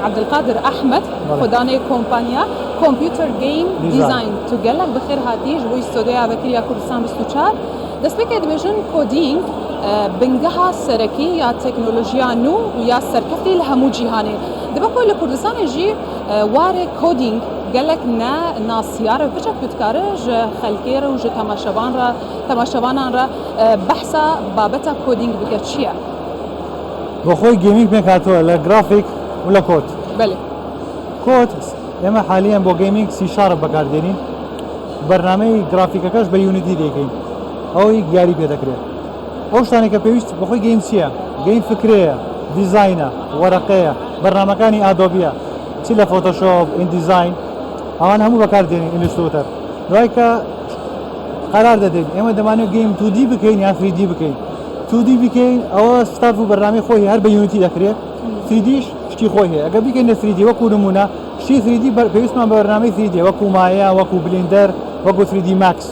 عبد القادر احمد خداني كومبانيا كمبيوتر جيم ديزاين تقلك بخير هاتيج ويستوديا بكريا كردستان بستوچار دست بکرد بجن کودینگ بنگها سرکی یا تکنولوژیا نو یا سرکفتی لهمو جهانی دبکو لکردستان جی واره کودینگ قالك ناسيار بجا بتكارج خلقير وج تماشوان را بحثا بابتا كودينج بكتشيا بخوي جيمنج ميكاتو لا جرافيك ولا كود بله كود لما حاليا بو جيمنج سي شارب بكاردينين برنامج جرافيكا كاش بيونيتي ديكين او ياري بيدكري اوش ثاني كبيست بخوي جيم سيا جيم فكريه ديزاينر ورقيه برنامجاني ادوبيا تيلا فوتوشوب ان ديزاين اوان همو بكاردينين انستروتر رايكا قرار دادين اما دمانو جيم 2 دي بكين يا 3 دي بكين 2 دي بكين او ستارفو برنامج خوي هر بيونيتي دكري 3 دي شتي خوي اگر بكين 3 دي وكو نمونه شي 3 دي بيسمع برنامج 3 دي وكو مايا وكو بلندر وكو 3 دي ماكس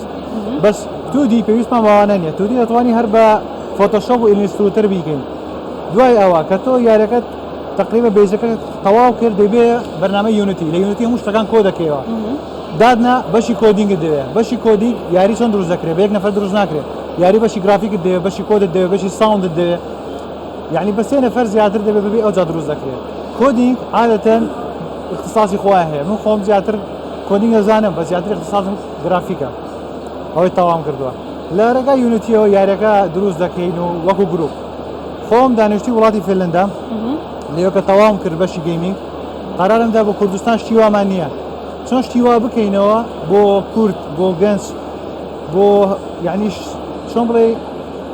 بس 2 دي بيسمع موانانيا 2 دي اتواني هر فوتوشوب والانستروتر بيكين دواي اوا كتو ياركت تقريبا بيزك تواو كير دبي برنامج يونيتي ليونيتي مش تكان كود كيوا دادنا بشي كودينج دبي بشي كودينج ياري شلون دروز ذكره بيك نفر دروز ناكره ياري بشي جرافيك دبي بشي كود دبي بشي ساوند دبي يعني بس هنا فرز زيادة دبي ببي او دروز ذكره كودينج عادة اختصاصي خواه من خوم زيادة كودينج زانم بس زيادة اختصاص جرافيكا او توام كردوا لا رجع يونيتي او ياركا دروز ذكينو وكو جروب خوم دانشتي ولاتي فنلندا ليو كتوام كر بشي جيمنج قرارم دا بو كردستان شتيوا مانيا چون شتيوا بكينوا بو كرد بو جنس بو يعني شلون بلي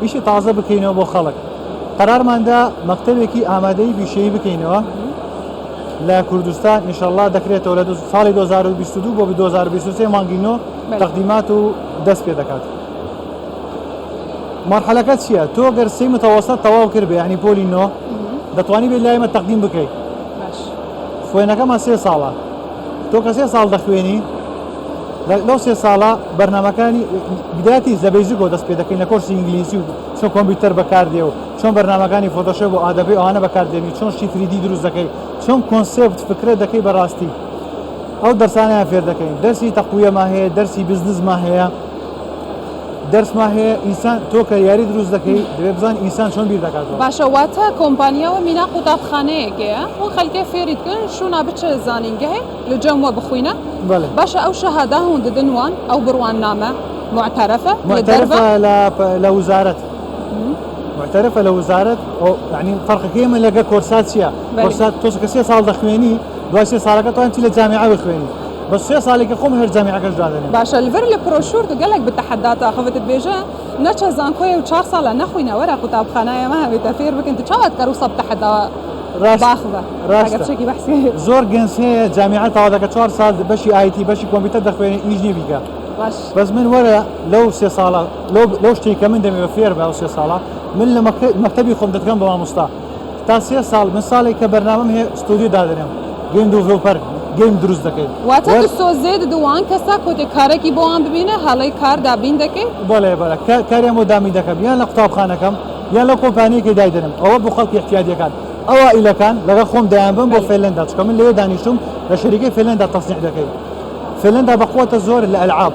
شيء تازه بكينوا بو خلق قرار من دا مكتبكي آمادهی بشي بكينوا لا كردستان ان شاء الله دكريت ولد سال 2022 بو 2023 مانجينو تقديماتو دس بيدكات مرحله كاتشيا تو غير سي متوسط تواو كربي يعني بولينو دتواني بالله ما التقديم بكي باش فوينا كما 3 ساعه تو كسي سال دخويني لو 3 ساعه برنامجاني بدايتي زبيزكو دس بيدكين كورس انجليزي شو كمبيوتر بكارديو شلون برنامجاني فوتوشوب وادبي انا بكارديني شلون شي 3 دي دروز دكي شلون كونسيبت فكره دكي براستي او درسانه فير دكي درسي تقويه ما هي درسي بزنس ما هي درس ما هي انسان تو كياري دروز دكي دبزان انسان شلون بير دكاتو باشا واتا كومبانيا ومينا قطافخانه كيا وخلكه فيريد كن شو نابتش زانينجه لجمو بخوينا بله باشا او شهاده هون ددنوان او بروان نامه معترفه لوزاره معترفه لوزاره او يعني فرق كيما لقى كورسات سيا كورسات توس كسي صال دخويني دواسي صالك تو انت للجامعه بخويني بس 3 سالك قوم هر جامعه كجدادني باشا الفر البروشور تقول لك بالتحدات اخذت بيجا نتش زانكوي و4 سال نخوينا ورا كتابخانه ما هي تفير بك انت تشاوت كروسه بتحدى باخذه راست شكي بحسي زور جنس هي جامعه هذاك 4 سال بشي اي تي بشي كمبيوتر دخويني يجي بيك باش بس من ورا لو 3 سال لو شتي كمان دمي بفير بها 3 سال من مكتبي خم دكان بما مستا تا 3 سال من سالي كبرنامج هي استوديو دادنم جيم ديفلوبر جيم دروز دكي واتا تو زيد دوان كسا كوتي كاركي بوان ببينه حالي كار دابين دكي بله كاريمو دامي دكم يا لقطاب خانكم يا لو كومباني كي دايدنم او بو خلق احتياجي كان او الى كان لغا خوم دايم بو فنلندا كمان لي دانيشتم لشركه فنلندا تصنيع دكي فنلندا بقوه الزور الالعاب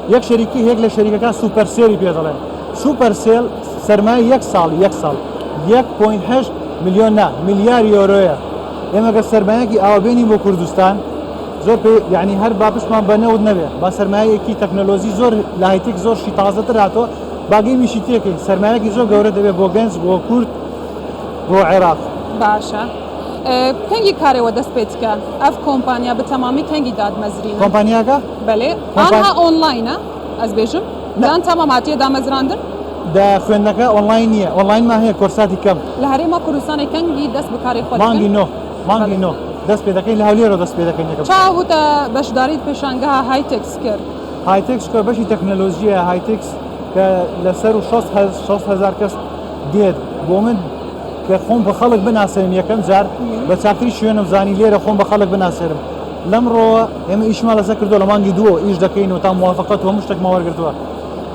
يك شركه هيك لشركه كان سوبر سيل بيدلن سوبر سيل سرمایه 1 سال 1.8 مليون مليار يورو اما که سرمایه کی آبینی بو کردستان زور يعني هر بابش ما بنود نبي با سرمایه کی تکنولوژی زور لاهیتک زور شی تازه تراتو باقی میشیتی که سرمایه کی زور گوره دبی بو گنز بو کرد بو عراق باشا كنجي كاري ودست بيتك اف كومبانيا بتمامي كنجي داد مزرينا كومبانيا كا بله انها اونلاين از بيجم دان تماماتي دا مزراندر دا خوينك اونلاين اونلاين ما هي كورساتي كم لهري ما كورساني كنجي دست بكاري خود مانگی نو دست پیدا کنی لحالی رو دست پیدا کنی چه بوده باش دارید پیشانگاه های تکس کرد های تکس که باشی تکنولوژی های تکس که لسر و 60,000 کس دید بومن که خون بخلق بناسرم یکم جار بچاکری شوینم زانی لیره خون بخلق بناسرم لمرو هم ایش مال سکردو لمانگی دو ایش دکین و تا موافقت و مشتک ما ورگرتوا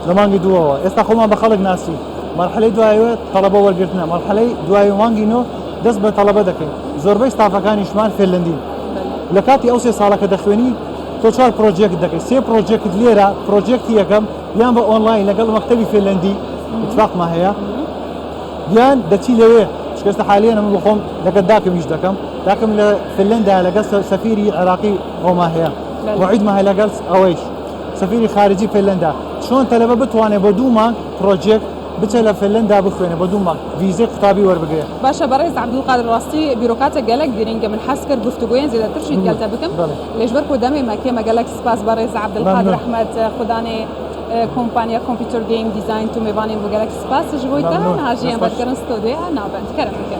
لمانگی دو استا خون بخلق ناسی مرحله دوایو طلبه ورگرتنا مرحله دوایو مانگی نو دست به طلبه دکین زۆربەی ستافەکانیشمان فێرلەندین لە کاتی ئەو 3 ساڵەکە دەخوێنی تۆ 4 پرۆژێکت دەکەی 3 پرۆژێکت لێرە پرۆژێکتی یەکەم یان بە ئۆنلاین لەگەڵ مەکتەبی فێرلەندی اتفاقمان هەیە یان دەچی لەوێ شکستە حالیان من بخۆم لەگەڵ داکەمیش دەکەم لە فێرلەندا لەگەڵ سەفیری عێراقی ئەوما هەیە موعیدمە هەیە لەگەڵ ئەوەیش سەفیری خارجی فێرلەندا چۆن تەلەبە بتوانێت بە 2 مانگ پرۆژێک بچە لە فێرلەندا بخوێنێ بە 2 مانگ ڤیزەی قوتابی وەربگرێت. باشە بەڕێز عەبدولقادر ڕاستی بیرۆکاتە گەلک گرنگە من حەز کرد گفتوگۆیان زیاترشی گەلتە بکەم لێژبەر کۆ دەمێ مەکێمە گەلک سپاس بەڕێز عەبدولقادر ئەحمەد خودانێ کۆمپانیا کۆمپیوتەر گەیم دیزاین تو میوانێن بۆ گەلک سپاسش بۆی تەنها ژیان بەدکردن ستۆدیۆ ناوبەند کەرەمەکە